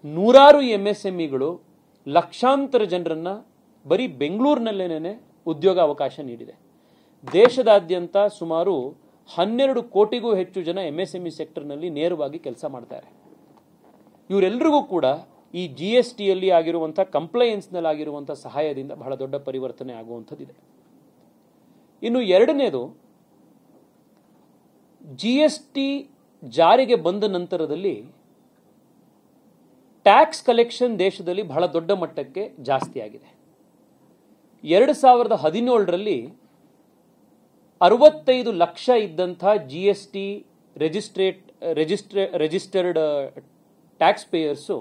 ನೂರಾರು MSMEಗಳು ಲಕ್ಷಾಂತರ ಜನರನ್ನ ಬರೀ ಬೆಂಗಳೂರಿನಲ್ಲೇನೆ ಉದ್ಯೋಗ ಅವಕಾಶ ನೀಡಿದೆ. ದೇಶದಾದ್ಯಂತ ಸುಮಾರು 12 ಕೋಟಿಗೂ ಹೆಚ್ಚು ಜನ MSME ಸೆಕ್ಟರ್ನಲ್ಲಿ ನೇರವಾಗಿ ಕೆಲಸ ಮಾಡ್ತಾರೆ. ಇವರೆಲ್ಲರಿಗೂ ಕೂಡ ಈ GSTಯಲ್ಲಿ ಆಗಿರುವಂಥ ಕಂಪ್ಲೈಯನ್ಸ್ನಲ್ಲಿ ಆಗಿರುವಂಥ ಸಹಾಯದಿಂದ ಬಹಳ ದೊಡ್ಡ ಪರಿವರ್ತನೆ ಆಗುವಂಥದ್ದಿದೆ. ಇನ್ನು ಎರಡನೇದು, GST ಜಾರಿಗೆ ಬಂದ ನಂತರದಲ್ಲಿ ಟ್ಯಾಕ್ಸ್ ಕಲೆಕ್ಷನ್ ದೇಶದಲ್ಲಿ ಬಹಳ ದೊಡ್ಡ ಮಟ್ಟಕ್ಕೆ ಜಾಸ್ತಿ ಆಗಿದೆ. 2017ರಲ್ಲಿ 65 ಲಕ್ಷ ಇದ್ದಂಥ GST ರಿಜಿಸ್ಟರ್ಡ್ ಟ್ಯಾಕ್ಸ್ ಪೇಯರ್ಸು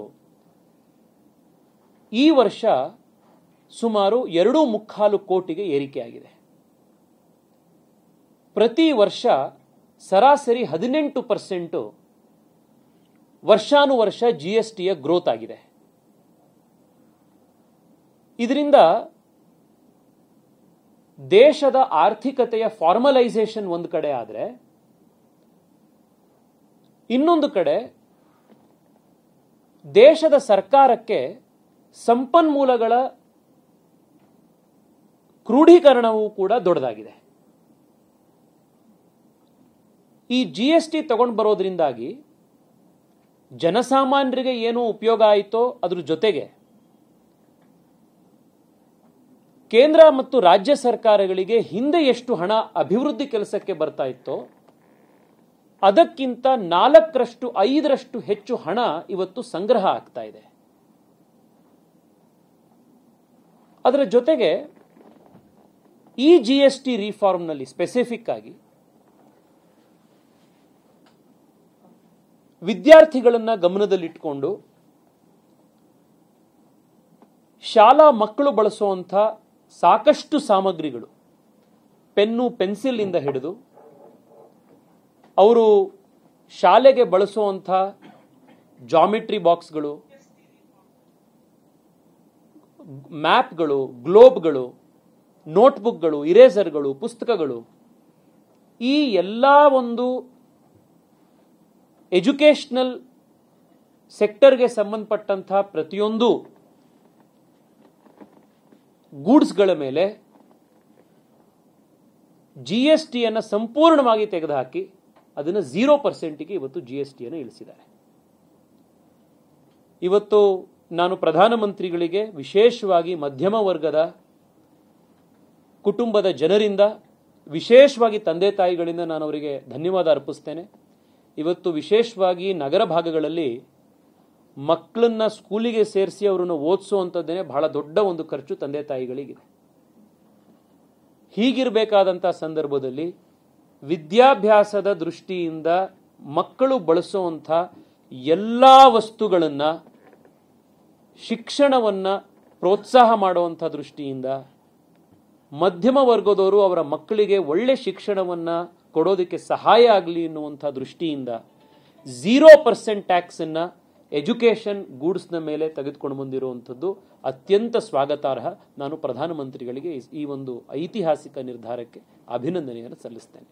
ಈ ವರ್ಷ ಸುಮಾರು 2.25 ಕೋಟಿಗೆ ಏರಿಕೆಯಾಗಿದೆ. ಪ್ರತಿ ವರ್ಷ ಸರಾಸರಿ 18% ವರ್ಷಾನುವರ್ಷ GSTಯ ಗ್ರೋತ್ ಆಗಿದೆ. ಇದರಿಂದ ದೇಶದ ಆರ್ಥಿಕತೆಯ ಫಾರ್ಮಲೈಸೇಷನ್ ಒಂದು ಕಡೆ ಆದರೆ, ಇನ್ನೊಂದು ಕಡೆ ದೇಶದ ಸರ್ಕಾರಕ್ಕೆ ಸಂಪನ್ಮೂಲಗಳ ಕ್ರೋಢೀಕರಣವೂ ಕೂಡ ದೊಡ್ಡದಾಗಿದೆ. ಈ GST ತಗೊಂಡು ಬರೋದ್ರಿಂದಾಗಿ ಜನಸಾಮಾನ್ಯರಿಗೆ ಏನು ಉಪಯೋಗ ಆಯಿತೋ ಅದ್ರ ಜೊತೆಗೆ ಕೇಂದ್ರ ಮತ್ತು ರಾಜ್ಯ ಸರ್ಕಾರಗಳಿಗೆ ಹಿಂದೆ ಎಷ್ಟು ಹಣ ಅಭಿವೃದ್ಧಿ ಕೆಲಸಕ್ಕೆ ಬರ್ತಾ ಇತ್ತೋ ಅದಕ್ಕಿಂತ 4-5ರಷ್ಟು ಹೆಚ್ಚು ಹಣ ಇವತ್ತು ಸಂಗ್ರಹ ಆಗ್ತಾ ಇದೆ. ಅದರ ಜೊತೆಗೆ ಈ GST ರಿಫಾರ್ಮ್ನಲ್ಲಿ ಸ್ಪೆಸಿಫಿಕ್ ಆಗಿ ವಿದ್ಯಾರ್ಥಿಗಳನ್ನ ಗಮನದಲ್ಲಿಟ್ಟುಕೊಂಡು ಶಾಲಾ ಮಕ್ಕಳು ಬಳಸುವಂಥ ಸಾಕಷ್ಟು ಸಾಮಗ್ರಿಗಳು, ಪೆನ್ನು ಪೆನ್ಸಿಲ್ ಇಂದ ಹಿಡಿದು ಅವರು ಶಾಲೆಗೆ ಬಳಸುವಂಥ ಜಾಮಿಟ್ರಿ ಬಾಕ್ಸ್ಗಳು, ಮ್ಯಾಪ್ಗಳು, ಗ್ಲೋಬ್ಗಳು, ನೋಟ್ಬುಕ್ಗಳು, ಇರೇಸರ್ಗಳು, ಪುಸ್ತಕಗಳು, ಈ ಎಲ್ಲ ಒಂದು ಎಜುಕೇಷನಲ್ ಸೆಕ್ಟರ್ಗೆ ಸಂಬಂಧಪಟ್ಟಂತಹ ಪ್ರತಿಯೊಂದು ಗೂಡ್ಸ್ಗಳ ಮೇಲೆ GSTಯನ್ನು ಸಂಪೂರ್ಣವಾಗಿ ತೆಗೆದುಹಾಕಿ ಅದನ್ನು 0%ಗೆ ಇವತ್ತು GSTಯನ್ನು ಇಳಿಸಿದ್ದಾರೆ. ಇವತ್ತು ನಾನು ಪ್ರಧಾನಮಂತ್ರಿಗಳಿಗೆ, ವಿಶೇಷವಾಗಿ ಮಧ್ಯಮ ವರ್ಗದ ಕುಟುಂಬದ ಜನರಿಂದ, ವಿಶೇಷವಾಗಿ ತಂದೆ ತಾಯಿಗಳಿಂದ ನಾನು ಅವರಿಗೆ ಧನ್ಯವಾದ ಅರ್ಪಿಸ್ತೇನೆ. ಇವತ್ತು ವಿಶೇಷವಾಗಿ ನಗರ ಭಾಗಗಳಲ್ಲಿ ಮಕ್ಕಳನ್ನ ಸ್ಕೂಲಿಗೆ ಸೇರಿಸಿ ಅವರನ್ನು ಓದಿಸುವಂಥದ್ದೇನೆ ಬಹಳ ದೊಡ್ಡ ಒಂದು ಖರ್ಚು ತಂದೆ ತಾಯಿಗಳಿಗಿದೆ. ಹೀಗಿರಬೇಕಾದಂಥ ಸಂದರ್ಭದಲ್ಲಿ ವಿದ್ಯಾಭ್ಯಾಸದ ದೃಷ್ಟಿಯಿಂದ ಮಕ್ಕಳು ಬಳಸುವಂಥ ಎಲ್ಲ ವಸ್ತುಗಳನ್ನು, ಶಿಕ್ಷಣವನ್ನು ಪ್ರೋತ್ಸಾಹ ಮಾಡುವಂಥ ದೃಷ್ಟಿಯಿಂದ ಮಧ್ಯಮ ವರ್ಗದವರು ಅವರ ಮಕ್ಕಳಿಗೆ ಒಳ್ಳೆ ಶಿಕ್ಷಣವನ್ನು ಕೊಡೋದಕ್ಕೆ ಸಹಾಯ ಆಗಲಿ ಎನ್ನುವಂಥ ದೃಷ್ಟಿಯಿಂದ 0% ಟ್ಯಾಕ್ಸನ್ನು ಎಜುಕೇಷನ್ ಗೂಡ್ಸ್ನ ಮೇಲೆ ತೆಗೆದುಕೊಂಡು ಬಂದಿರುವಂಥದ್ದು ಅತ್ಯಂತ ಸ್ವಾಗತಾರ್ಹ. ನಾನು ಪ್ರಧಾನಮಂತ್ರಿಗಳಿಗೆ ಈ ಒಂದು ಐತಿಹಾಸಿಕ ನಿರ್ಧಾರಕ್ಕೆ ಅಭಿನಂದನೆಯನ್ನು ಸಲ್ಲಿಸ್ತೇನೆ.